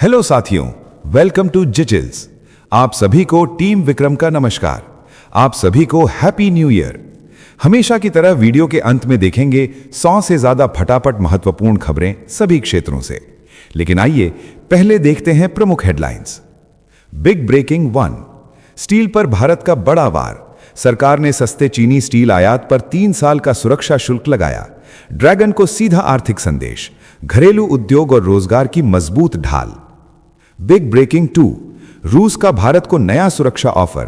Hello साथियों, welcome to जिजिल्स। आप सभी को टीम विक्रम का नमस्कार। आप सभी को हैप्पी न्यू ईयर। हमेशा की तरह वीडियो के अंत में देखेंगे 100 से ज्यादा फटाफट महत्वपूर्ण खबरें सभी क्षेत्रों से। लेकिन आइए पहले देखते हैं प्रमुख हेडलाइंस। Big breaking 1। स्टील पर भारत का बड़ा वार। सरकार ने सस्ते चीनी स्टील आयात पर 3 साल का सुरक्षा शुल्क लगाया। ड्रैगन को सीधा आर्थिक संदेश, घरेलू उद्योग और रोजगार की मजबूत ढाल। Big breaking 2। रूस का भारत को नया सुरक्षा ऑफर।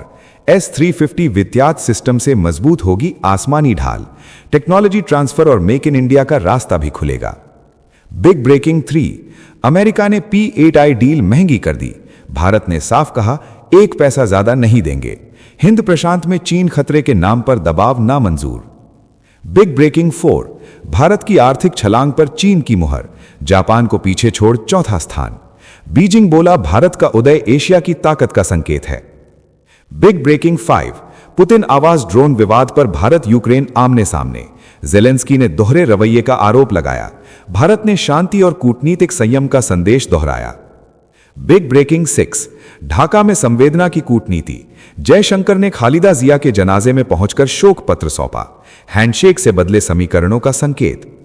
S-350 वित्यात सिस्टम से मजबूत होगी आसमानी ढाल। टेक्नोलॉजी ट्रांसफर और मेक इन इंडिया का रास्ता भी खुलेगा। Big breaking 3। अमेरिका ने P-8I डील महंगी कर दी। भारत ने साफ कहा, एक पैसा ज्यादा नहीं देंगे। हिंद प्रशांत में चीन खतरे के नाम पर दबाव नामंजूर। Big breaking 4। भारत की आर्थिक छलांग पर चीन की मुहर। जापान को पीछे छोड़ चौथा स्थान। बीजिंग बोला, भारत का उदय एशिया की ताकत का संकेत है। Big breaking 5। पुतिन आवाज ड्रोन विवाद पर भारत यूक्रेन आमने सामने। जेलेंस्की ने दोहरे रवैये का आरोप लगाया। भारत ने शांति और कूटनीतिक संयम का संदेश दोहराया। Big breaking 6। ढाका में संवेदना की कूटनीति। जयशंकर ने खालिदा जिया के जनाजे में पहुंचकर शोक पत्र सौंपा। हैंडशेक से बदले समीकरणों का संकेत।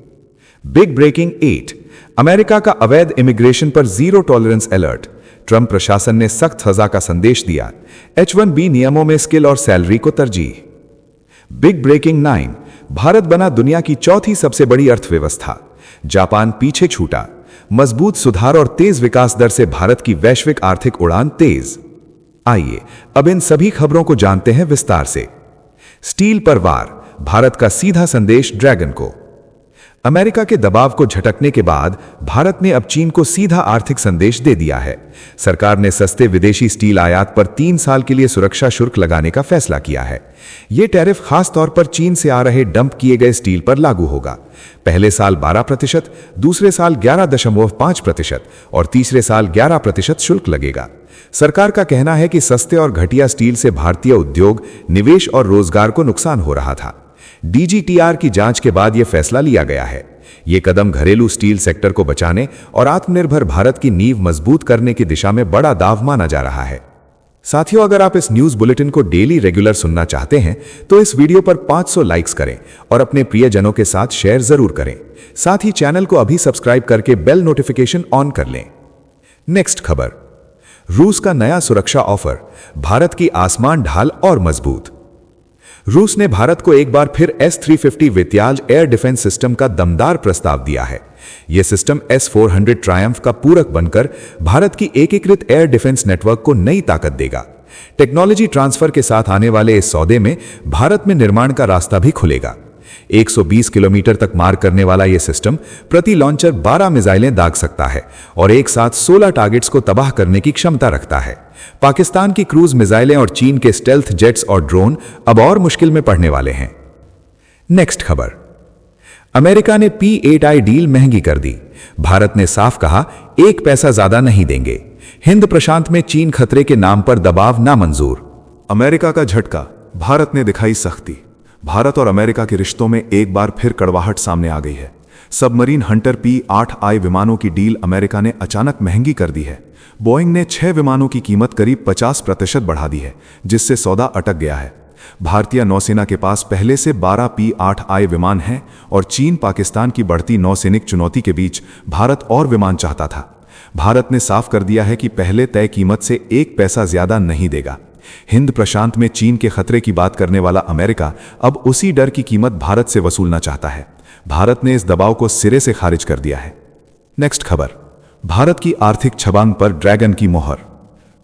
Big breaking 8। अमेरिका का अवैध इमिग्रेशन पर जीरो टॉलरेंस अलर्ट। ट्रंप प्रशासन ने सख्त सजा का संदेश दिया। H-1B नियमों में स्किल और सैलरी को तरजीह। Big breaking 9। भारत बना दुनिया की चौथी सबसे बड़ी अर्थव्यवस्था। जापान पीछे छूटा। मजबूत सुधार और तेज विकास दर से भारत की वैश्विक आर्थिक उड़ान तेज। आइए अब इन सभी खबरों को जानते हैं विस्तार से। स्टील पर वार, भारत का सीधा संदेश ड्रैगन को। अमेरिका के दबाव को झटकने के बाद भारत ने अब चीन को सीधा आर्थिक संदेश दे दिया है। सरकार ने सस्ते विदेशी स्टील आयात पर 3 साल के लिए सुरक्षा शुल्क लगाने का फैसला किया है। यह टैरिफ खास तौर पर चीन से आ रहे डंप किए गए स्टील पर लागू होगा। पहले साल 12%, दूसरे साल 11.5% और तीसरे साल 11% शुल्क लगेगा। सरकार का कहना है कि सस्ते और घटिया स्टील से भारतीय उद्योग, निवेश और रोजगार को नुकसान हो रहा था। DGTR की जांच के बाद यह फैसला लिया गया है। यह कदम घरेलू स्टील सेक्टर को बचाने और आत्मनिर्भर भारत की नींव मजबूत करने की दिशा में बड़ा दाव माना जा रहा है। साथियों, अगर आप इस न्यूज बुलेटिन को डेली रेगुलर सुनना चाहते हैं तो इस वीडियो पर 500 लाइक्स करें और अपने प्रियजनों के साथ शेयर जरूर करें। साथ ही चैनल को अभी सब्सक्राइब करके बेल नोटिफिकेशन ऑन कर लें। नेक्स्ट खबर। रूस का नया सुरक्षा ऑफर, भारत की आसमान ढाल और मजबूत। रूस ने भारत को एक बार फिर S-350 वित्याज एयर डिफेंस सिस्टम का दमदार प्रस्ताव दिया है। यह सिस्टम S-400 ट्रायम्फ का पूरक बनकर भारत की एकीकृत एयर डिफेंस नेटवर्क को नई ताकत देगा। टेक्नोलॉजी ट्रांसफर के साथ आने वाले इस सौदे में भारत में निर्माण का रास्ता भी खुलेगा। 120 किलोमीटर तक मार करने वाला यह सिस्टम प्रति लॉन्चर 12 मिसाइलें दाग सकता है और एक साथ 16 टारगेट्स को तबाह करने की क्षमता रखता है। पाकिस्तान की क्रूज मिसाइलें और चीन के स्टेल्थ जेट्स और ड्रोन अब और मुश्किल में पड़ने वाले हैं। नेक्स्ट खबर। अमेरिका ने P-8I डील महंगी कर दी। भारत ने साफ कहा, एक पैसा ज्यादा नहीं देंगे। हिंद प्रशांत में चीन खतरे के नाम पर दबाव नामंजूर। अमेरिका का झटका, भारत ने दिखाई सख्ती। भारत और अमेरिका के रिश्तों में एक बार फिर कड़वाहट सामने आ गई है। सबमरीन हंटर P-8I विमानों की डील अमेरिका ने अचानक महंगी कर दी है। बोइंग ने 6 विमानों की कीमत करीब 50% बढ़ा दी है, जिससे सौदा अटक गया है। भारतीय नौसेना के पास पहले से 12 P-8I विमान हैं और चीन पाकिस्तान की बढ़ती नौसैनिक चुनौती के बीच भारत और विमान चाहता था। भारत ने साफ कर दिया है कि पहले तय कीमत से एक पैसा ज्यादा नहीं देगा। हिंद प्रशांत में चीन के खतरे की बात करने वाला अमेरिका अब उसी डर की कीमत भारत से वसूलना चाहता है। भारत ने इस दबाव को सिरे से खारिज कर दिया है। नेक्स्ट खबर। भारत की आर्थिक छलांग पर ड्रैगन की मोहर।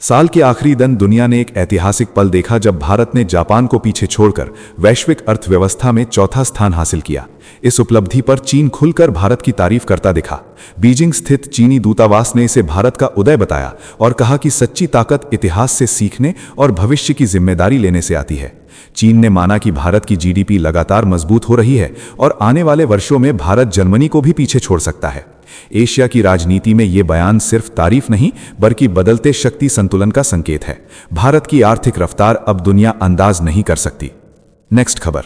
साल के आखिरी दिन दुनिया ने एक ऐतिहासिक पल देखा जब भारत ने जापान को पीछे छोड़कर वैश्विक अर्थव्यवस्था में चौथा स्थान हासिल किया। इस उपलब्धि पर चीन खुलकर भारत की तारीफ करता दिखा। बीजिंग स्थित चीनी दूतावास ने इसे भारत का उदय बताया और कहा कि सच्ची ताकत इतिहास से सीखने और भविष्य की जिम्मेदारी लेने से आती है। चीन ने माना कि भारत की GDP लगातार मजबूत हो रही है और आने वाले वर्षों में भारत जर्मनी को भी पीछे छोड़ सकता है। एशिया की राजनीति में यह बयान सिर्फ तारीफ नहीं बल्कि बदलते शक्ति संतुलन का संकेत है। भारत की आर्थिक रफ्तार अब दुनिया अंदाज नहीं कर सकती। नेक्स्ट खबर।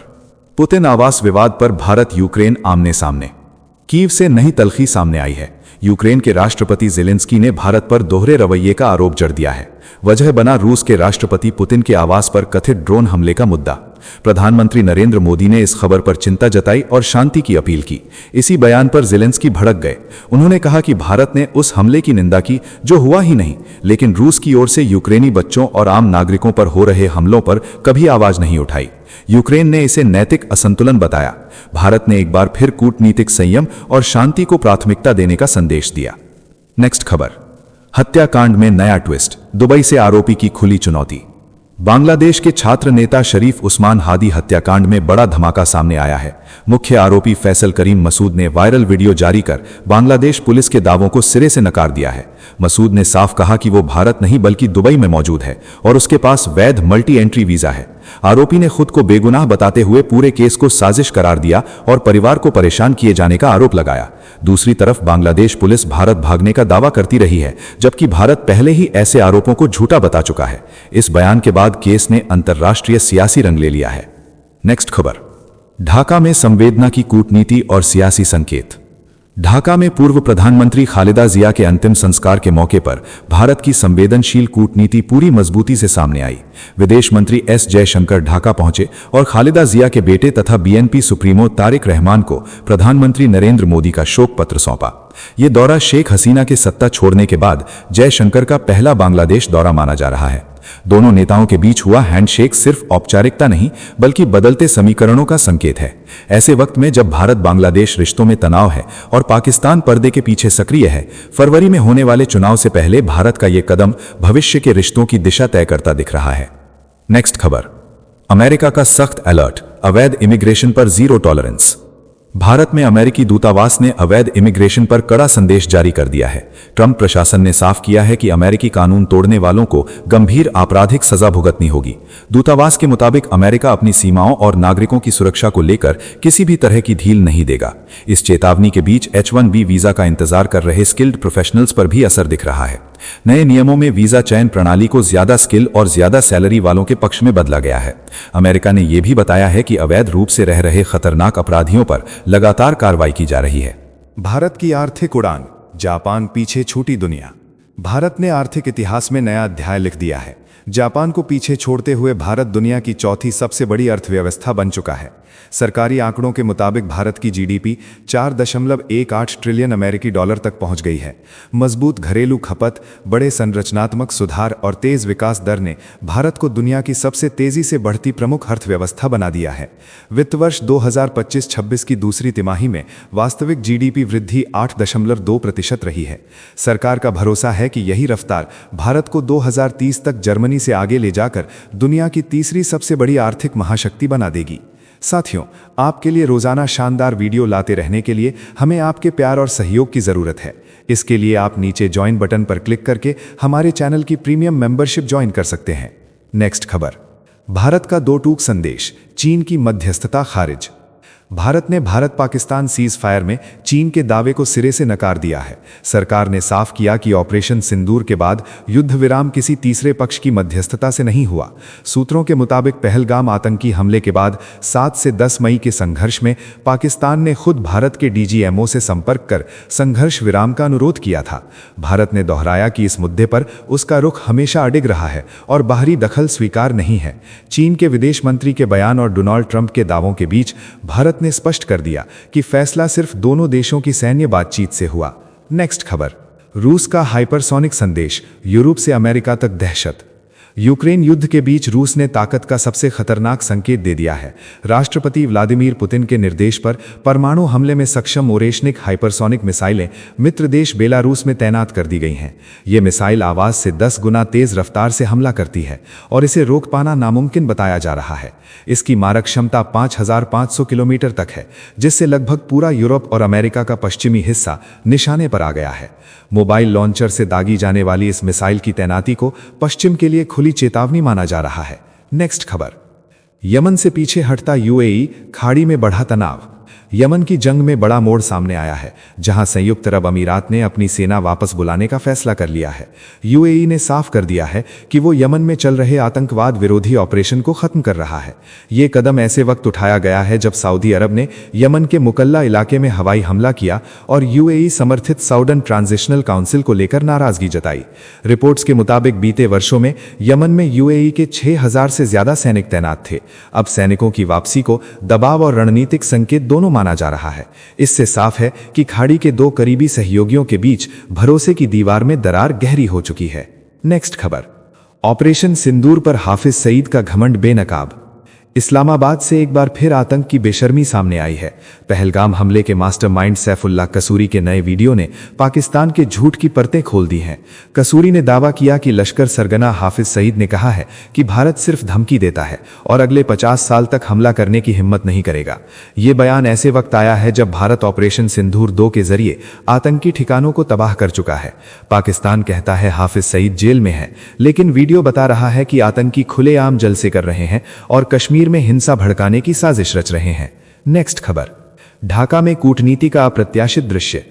पुतिन आवास विवाद पर भारत यूक्रेन आमने सामने। कीव से नई तल्खी सामने आई है। यूक्रेन के राष्ट्रपति ज़ेलेंस्की ने भारत पर दोहरे रवैये का आरोप जड़ दिया है। वजह बना रूस के राष्ट्रपति पुतिन के आवास पर कथित ड्रोन हमले का मुद्दा। प्रधानमंत्री नरेंद्र मोदी ने इस खबर पर चिंता जताई और शांति की अपील की। इसी बयान पर ज़ेलेंस्की भड़क गए। उन्होंने कहा कि भारत ने उस हमले की निंदा की जो हुआ ही नहीं, लेकिन रूस की ओर से यूक्रेनी बच्चों और आम नागरिकों पर हो रहे हमलों पर कभी आवाज नहीं उठाई। यूक्रेन ने इसे नैतिक असंतुलन बताया। भारत ने एक बार फिर कूटनीतिक संयम और शांति को प्राथमिकता देने का संदेश दिया। नेक्स्ट खबर, हत्याकांड में नया ट्विस्ट, दुबई से आरोपी की खुली चुनौती। बांग्लादेश के छात्र नेता शरीफ उस्मान हादी हत्याकांड में बड़ा धमाका सामने आया है। मुख्य आरोपी फैसल करीम मसूद ने वायरल वीडियो जारी कर बांग्लादेश पुलिस के दावों को सिरे से नकार दिया है। मसूद ने साफ कहा कि वो भारत नहीं बल्कि दुबई में मौजूद है और उसके पास वैध मल्टी एंट्री वीजा है। आरोपी ने खुद को बेगुनाह बताते हुए पूरे केस को साजिश करार दिया और परिवार को परेशान किए जाने का आरोप लगाया। दूसरी तरफ बांग्लादेश पुलिस भारत भागने का दावा करती रही है, जबकि भारत पहले ही ऐसे आरोपों को झूठा बता चुका है। इस बयान के बाद केस ने अंतर्राष्ट्रीय सियासी रंग ले लिया है। नेक्स्ट खबर, ढाका में संवेदना की कूटनीति और सियासी संकेत। ढाका में पूर्व प्रधानमंत्री खालिदा जिया के अंतिम संस्कार के मौके पर भारत की संवेदनशील कूटनीति पूरी मजबूती से सामने आई। विदेश मंत्री एस जयशंकर ढाका पहुंचे और खालिदा जिया के बेटे तथा बीएनपी सुप्रीमो तारिक रहमान को प्रधानमंत्री नरेंद्र मोदी का शोक पत्र सौंपा। ये दौरा शेख हसीना के सत्ता छोड़ने के बाद जयशंकर का पहला बांग्लादेश दौरा माना जा रहा है। दोनों नेताओं के बीच हुआ हैंडशेक सिर्फ औपचारिकता नहीं बल्कि बदलते समीकरणों का संकेत है। ऐसे वक्त में जब भारत बांग्लादेश रिश्तों में तनाव है और पाकिस्तान पर्दे के पीछे सक्रिय है, फरवरी में होने वाले चुनाव से पहले भारत का यह कदम भविष्य के रिश्तों की दिशा तय करता दिख रहा है। नेक्स्ट खबर, अमेरिका का सख्त अलर्ट, अवैध इमिग्रेशन पर जीरो टॉलरेंस। भारत में अमेरिकी दूतावास ने अवैध इमिग्रेशन पर कड़ा संदेश जारी कर दिया है। ट्रंप प्रशासन ने साफ किया है कि अमेरिकी कानून तोड़ने वालों को गंभीर आपराधिक सजा भुगतनी होगी। दूतावास के मुताबिक अमेरिका अपनी सीमाओं और नागरिकों की सुरक्षा को लेकर किसी भी तरह की ढील नहीं देगा। इस चेतावनी के बीच H-1B वीजा का इंतजार कर रहे स्किल्ड प्रोफेशनल्स पर भी असर दिख रहा है। नए नियमों में वीजा चयन प्रणाली को ज्यादा स्किल और ज्यादा सैलरी वालों के पक्ष में बदला गया है। अमेरिका ने यह भी बताया है कि अवैध रूप से रह रहे खतरनाक अपराधियों पर लगातार कार्रवाई की जा रही है। भारत की आर्थिक उड़ान, जापान पीछे छूटी दुनिया। भारत ने आर्थिक इतिहास में नया अध्याय लिख दिया है। जापान को पीछे छोड़ते हुए भारत दुनिया की चौथी सबसे बड़ी अर्थव्यवस्था बन चुका है। सरकारी आंकड़ों के मुताबिक भारत की जीडीपी 4.18 ट्रिलियन अमेरिकी डॉलर तक पहुंच गई है। मजबूत घरेलू खपत, बड़े संरचनात्मक सुधार और तेज विकास दर ने भारत को दुनिया की सबसे तेजी से बढ़ती प्रमुख अर्थव्यवस्था बना दिया है। वित्त वर्ष 2025-26 की दूसरी तिमाही में वास्तविक जीडीपी वृद्धि 8.2% रही है। सरकार का भरोसा है कि यही रफ्तार भारत को 2030 तक जर्मनी से आगे ले जाकर दुनिया की तीसरी सबसे बड़ी आर्थिक महाशक्ति बना देगी। साथियों, आपके लिए रोजाना शानदार वीडियो लाते रहने के लिए हमें आपके प्यार और सहयोग की जरूरत है। इसके लिए आप नीचे ज्वाइन बटन पर क्लिक करके हमारे चैनल की प्रीमियम मेंबरशिप ज्वाइन कर सकते हैं। नेक्स्ट खबर, भारत का दो टूक संदेश, चीन की मध्यस्थता खारिज। भारत ने भारत पाकिस्तान सीज फायर में चीन के दावे को सिरे से नकार दिया है। सरकार ने साफ किया कि ऑपरेशन सिंदूर के बाद युद्ध विराम किसी तीसरे पक्ष की मध्यस्थता से नहीं हुआ। सूत्रों के मुताबिक पहलगाम आतंकी हमले के बाद 7 से 10 मई के संघर्ष में पाकिस्तान ने खुद भारत के डीजीएमओ से संपर्क कर संघर्ष विराम का अनुरोध किया था। भारत ने दोहराया कि इस मुद्दे पर उसका रुख हमेशा अडिग रहा है और बाहरी दखल स्वीकार नहीं है। चीन के विदेश मंत्री के बयान और डोनाल्ड ट्रंप के दावों के बीच भारत ने स्पष्ट कर दिया कि फैसला सिर्फ दोनों देशों की सैन्य बातचीत से हुआ। नेक्स्ट खबर, रूस का हाइपरसोनिक संदेश, यूरोप से अमेरिका तक दहशत। यूक्रेन युद्ध के बीच रूस ने ताकत का सबसे खतरनाक संकेत दे दिया है। राष्ट्रपति व्लादिमीर पुतिन के निर्देश पर परमाणु हमले में सक्षम ओरेशनिक हाइपरसोनिक मिसाइलें मित्र देश बेलारूस में तैनात कर दी गई हैं। ये मिसाइल आवाज से 10 गुना तेज रफ्तार से हमला करती है और इसे रोक पाना नामुमकिन बताया जा रहा है। इसकी मारक क्षमता 5500 किलोमीटर तक है, जिससे लगभग पूरा यूरोप और अमेरिका का पश्चिमी हिस्सा निशाने पर आ गया है। मोबाइल लॉन्चर से दागी जाने वाली इस मिसाइल की तैनाती को पश्चिम के लिए खुली चेतावनी माना जा रहा है। नेक्स्ट खबर, यमन से पीछे हटता यूएई, खाड़ी में बढ़ा तनाव। यमन की जंग में बड़ा मोड़ सामने आया है, जहां संयुक्त अरब अमीरात ने अपनी सेना वापस बुलाने का फैसला कर लिया है। यूएई ने साफ कर दिया है कि वो यमन में चल रहे आतंकवाद विरोधी ऑपरेशन को खत्म कर रहा है। ये कदम ऐसे वक्त उठाया गया है जब सऊदी अरब ने यमन के मुकल्ला इलाके में हवाई हमला किया और यूएई समर्थित साउदर्न ट्रांजिशनल काउंसिल को लेकर नाराजगी जताई। रिपोर्ट्स के मुताबिक बीते वर्षों में यमन में यूएई के 6000 से ज्यादा सैनिक तैनात थे। अब सैनिकों की वापसी को दबाव और रणनीतिक संकेत दोनों माना जा रहा है। इससे साफ है कि खाड़ी के दो करीबी सहयोगियों के बीच भरोसे की दीवार में दरार गहरी हो चुकी है। नेक्स्ट खबर, ऑपरेशन सिंदूर पर हाफिज सईद का घमंड बेनकाब। इस्लामाबाद से एक बार फिर आतंक की बेशर्मी सामने आई है। पहलगाम हमले के मास्टरमाइंड सैफुल्लाह कसूरी के नए वीडियो ने पाकिस्तान के झूठ की परतें खोल दी हैं। कसूरी ने दावा किया कि लश्कर सरगना हाफिज सईद ने कहा है कि भारत सिर्फ धमकी देता है और अगले 50 साल तक हमला करने की हिम्मत नहीं करेगा। ये बयान ऐसे वक्त आया है जब भारत ऑपरेशन सिंदूर 2 के जरिए आतंकी ठिकानों को तबाह कर चुका है। पाकिस्तान कहता है हाफिज सईद जेल में है, लेकिन वीडियो बता रहा है कि आतंकी खुलेआम जलसे कर रहे हैं और कश्मीर में हिंसा भड़काने की साजिश रच रहे हैं। नेक्स्ट खबर, ढाका में कूटनीति का अप्रत्याशित दृश्य।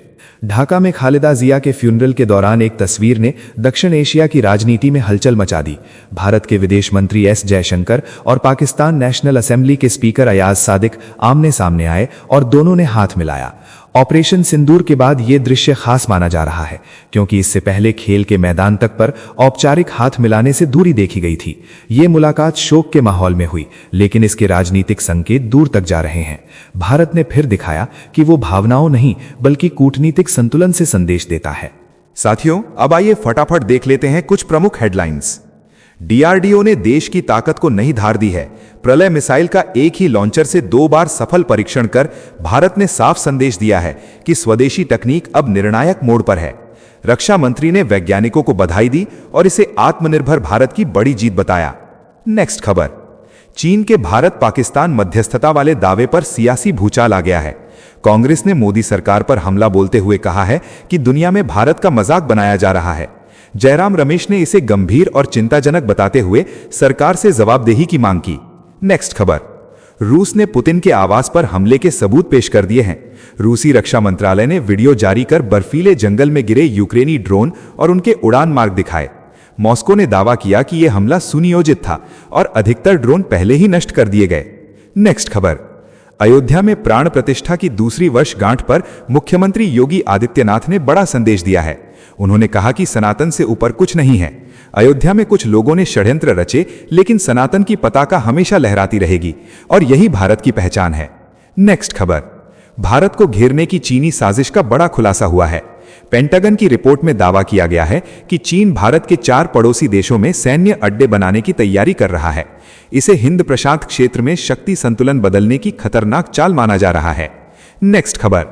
ढाका में खालिदा जिया के फ्यूनरल के दौरान एक तस्वीर ने दक्षिण एशिया की राजनीति में हलचल मचा दी। भारत के विदेश मंत्री एस जयशंकर और पाकिस्तान नेशनल असेंबली के स्पीकर अयाज सादिक आमने सामने आए और दोनों ने हाथ मिलाया। ऑपरेशन सिंदूर के बाद यह दृश्य खास माना जा रहा है, क्योंकि इससे पहले खेल के मैदान तक पर औपचारिक हाथ मिलाने से दूरी देखी गई थी। ये मुलाकात शोक के माहौल में हुई, लेकिन इसके राजनीतिक संकेत दूर तक जा रहे हैं। भारत ने फिर दिखाया कि वो भावनाओं नहीं बल्कि कूटनीतिक संतुलन से संदेश देता है। साथियों, अब आइए फटाफट देख लेते हैं कुछ प्रमुख हेडलाइंस। डीआरडीओ ने देश की ताकत को नई धार दी है। प्रलय मिसाइल का एक ही लॉन्चर से 2 बार सफल परीक्षण कर भारत ने साफ संदेश दिया है कि स्वदेशी तकनीक अब निर्णायक मोड़ पर है। रक्षा मंत्री ने वैज्ञानिकों को बधाई दी और इसे आत्मनिर्भर भारत की बड़ी जीत बताया। नेक्स्ट खबर, चीन के भारत पाकिस्तान मध्यस्थता वाले दावे पर सियासी भूचाल आ गया है। कांग्रेस ने मोदी सरकार पर हमला बोलते हुए कहा है कि दुनिया में भारत का मजाक बनाया जा रहा है। जयराम रमेश ने इसे गंभीर और चिंताजनक बताते हुए सरकार से जवाबदेही की मांग की। नेक्स्ट खबर, रूस ने पुतिन के आवास पर हमले के सबूत पेश कर दिए हैं। रूसी रक्षा मंत्रालय ने वीडियो जारी कर बर्फीले जंगल में गिरे यूक्रेनी ड्रोन और उनके उड़ान मार्ग दिखाए। मॉस्को ने दावा किया कि यह हमला सुनियोजित था और अधिकतर ड्रोन पहले ही नष्ट कर दिए गए। नेक्स्ट खबर, अयोध्या में प्राण प्रतिष्ठा की दूसरी वर्षगांठ पर मुख्यमंत्री योगी आदित्यनाथ ने बड़ा संदेश दिया है। उन्होंने कहा कि सनातन से ऊपर कुछ नहीं है। अयोध्या में कुछ लोगों ने षड्यंत्र रचे, लेकिन सनातन की पताका हमेशा लहराती रहेगी और यही भारत की पहचान है। नेक्स्ट खबर, भारत को घेरने की चीनी साजिश का बड़ा खुलासा हुआ है। पेंटागन की रिपोर्ट में दावा किया गया है कि चीन भारत के 4 पड़ोसी देशों में सैन्य अड्डे बनाने की तैयारी कर रहा है। इसे हिंद प्रशांत क्षेत्र में शक्ति संतुलन बदलने की खतरनाक चाल माना जा रहा है। नेक्स्ट खबर,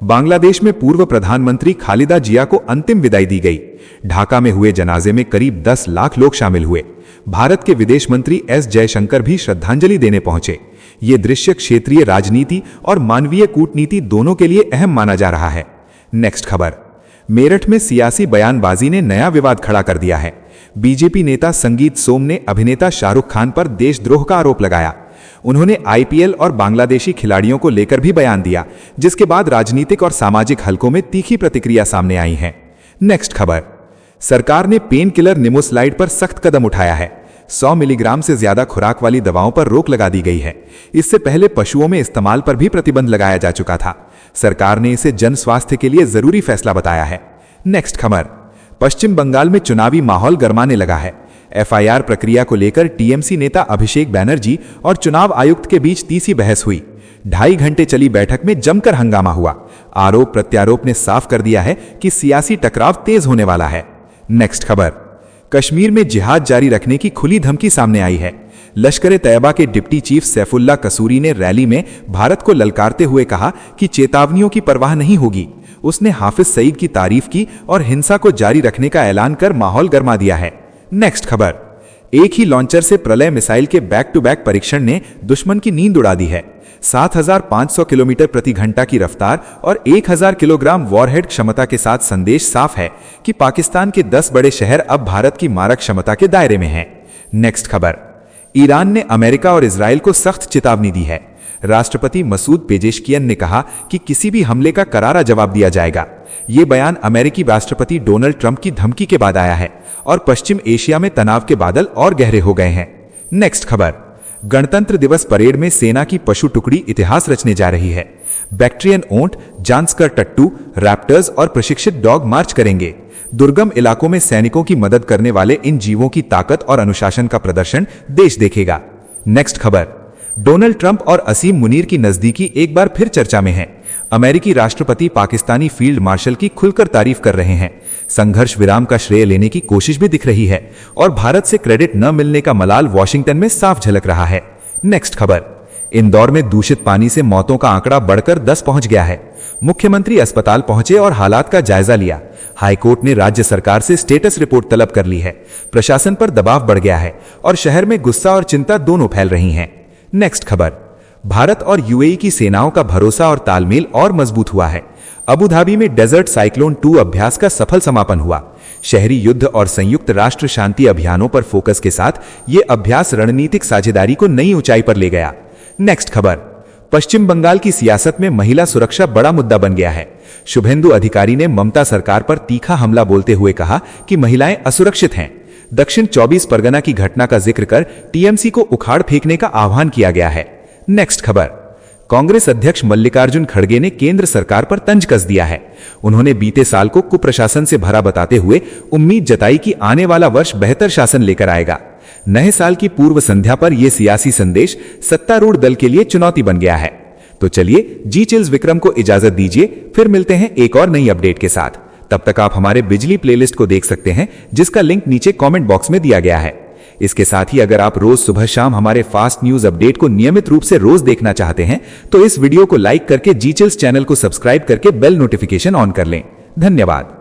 बांग्लादेश में पूर्व प्रधानमंत्री खालिदा जिया को अंतिम विदाई दी गई। ढाका में हुए जनाजे में करीब 10 लाख लोग शामिल हुए। भारत के विदेश मंत्री एस जयशंकर भी श्रद्धांजलि देने पहुंचे। ये दृश्य क्षेत्रीय राजनीति और मानवीय कूटनीति दोनों के लिए अहम माना जा रहा है। नेक्स्ट खबर, मेरठ में सियासी बयानबाजी ने नया विवाद खड़ा कर दिया है। बीजेपी नेता संगीत सोम ने अभिनेता शाहरुख खान पर देशद्रोह का आरोप लगाया। उन्होंने आईपीएल और बांग्लादेशी खिलाड़ियों को लेकर भी बयान दिया, जिसके बाद राजनीतिक और सामाजिक हलकों में तीखी प्रतिक्रिया सामने आई है। नेक्स्ट खबर, सरकार ने पेन किलर निमोस्लाइड पर सख्त कदम उठाया है। 100 मिलीग्राम से ज्यादा खुराक वाली दवाओं पर रोक लगा दी गई है। इससे पहले पशुओं में इस्तेमाल पर भी प्रतिबंध लगाया जा चुका था। सरकार ने इसे जन स्वास्थ्य के लिए जरूरी फैसला बताया है। नेक्स्ट खबर, पश्चिम बंगाल में चुनावी माहौल गरमाने लगा है। एफआईआर प्रक्रिया को लेकर टीएमसी नेता अभिषेक बैनर्जी और चुनाव आयुक्त के बीच तीसरी बहस हुई। 2.5 घंटे चली बैठक में जमकर हंगामा हुआ। आरोप प्रत्यारोप ने साफ कर दिया है कि सियासी टकराव तेज होने वाला है। नेक्स्ट खबर, कश्मीर में जिहाद जारी रखने की खुली धमकी सामने आई है। लश्कर तैयबा के डिप्टी चीफ सैफुल्लाह कसूरी ने रैली में भारत को ललकारते हुए कहा कि चेतावनियों की परवाह नहीं होगी। उसने हाफिज सईद की तारीफ की और हिंसा को जारी रखने का ऐलान कर माहौल गरमा दिया है। नेक्स्ट खबर, एक ही लॉन्चर से प्रलय मिसाइल के बैक टू बैक परीक्षण ने दुश्मन की नींद उड़ा दी है। 7500 किलोमीटर प्रति घंटा की रफ्तार और 1000 किलोग्राम वॉरहेड क्षमता के साथ संदेश साफ है कि पाकिस्तान के 10 बड़े शहर अब भारत की मारक क्षमता के दायरे में हैं। नेक्स्ट खबर, ईरान ने अमेरिका और इजराइल को सख्त चेतावनी दी है। राष्ट्रपति मसूद पेजेशकियन ने कहा कि किसी भी हमले का करारा जवाब दिया जाएगा। ये बयान अमेरिकी राष्ट्रपति डोनाल्ड ट्रंप की धमकी के बाद आया है और पश्चिम एशिया में तनाव के बादल और गहरे हो गए हैं। नेक्स्ट खबर, गणतंत्र दिवस परेड में सेना की पशु टुकड़ी इतिहास रचने जा रही है। बैक्ट्रियन ऊंट, जांस्कर टट्टू, रैप्टर्स और प्रशिक्षित डॉग मार्च करेंगे। दुर्गम इलाकों में सैनिकों की मदद करने वाले इन जीवों की ताकत और अनुशासन का प्रदर्शन देश देखेगा। नेक्स्ट खबर, डोनाल्ड ट्रंप और असीम मुनीर की नजदीकी एक बार फिर चर्चा में है। अमेरिकी राष्ट्रपति पाकिस्तानी फील्ड मार्शल की खुलकर तारीफ कर रहे हैं। संघर्ष विराम का श्रेय लेने की कोशिश भी दिख रही है और भारत से क्रेडिट न मिलने का मलाल वॉशिंगटन में साफ झलक रहा है। नेक्स्ट खबर, इंदौर में दूषित पानी से मौतों का आंकड़ा बढ़कर 10 पहुंच गया है। मुख्यमंत्री अस्पताल पहुंचे और हालात का जायजा लिया। हाईकोर्ट ने राज्य सरकार से स्टेटस रिपोर्ट तलब कर ली है। प्रशासन पर दबाव बढ़ गया है और शहर में गुस्सा और चिंता दोनों फैल रही हैं। नेक्स्ट खबर, भारत और यूएई की सेनाओं का भरोसा और तालमेल और मजबूत हुआ है। अबू धाबी में डेजर्ट साइक्लोन 2 अभ्यास का सफल समापन हुआ। शहरी युद्ध और संयुक्त राष्ट्र शांति अभियानों पर फोकस के साथ ये अभ्यास रणनीतिक साझेदारी को नई ऊंचाई पर ले गया। नेक्स्ट खबर, पश्चिम बंगाल की सियासत में महिला सुरक्षा बड़ा मुद्दा बन गया है। शुभेंदु अधिकारी ने ममता सरकार पर तीखा हमला बोलते हुए कहा कि महिलाएं असुरक्षित हैं। दक्षिण 24 परगना की घटना का जिक्र कर टीएमसी को उखाड़ फेंकने का आह्वान किया गया है। नेक्स्ट खबर, कांग्रेस अध्यक्ष मल्लिकार्जुन खड़गे ने केंद्र सरकार पर तंज कस दिया है। उन्होंने बीते साल को कुप्रशासन से भरा बताते हुए उम्मीद जताई कि आने वाला वर्ष बेहतर शासन लेकर आएगा। नए साल की पूर्व संध्या पर यह सियासी संदेश सत्तारूढ़ दल के लिए चुनौती बन गया है। तो चलिए जी चिल्स विक्रम को इजाजत दीजिए, फिर मिलते हैं एक और नई अपडेट के साथ। तब तक आप हमारे बिजली प्लेलिस्ट को देख सकते हैं जिसका लिंक नीचे कमेंट बॉक्स में दिया गया है। इसके साथ ही अगर आप रोज सुबह शाम हमारे फास्ट न्यूज अपडेट को नियमित रूप से रोज देखना चाहते हैं तो इस वीडियो को लाइक करके जी चिल्स चैनल को सब्सक्राइब करके बेल नोटिफिकेशन ऑन कर लें। धन्यवाद।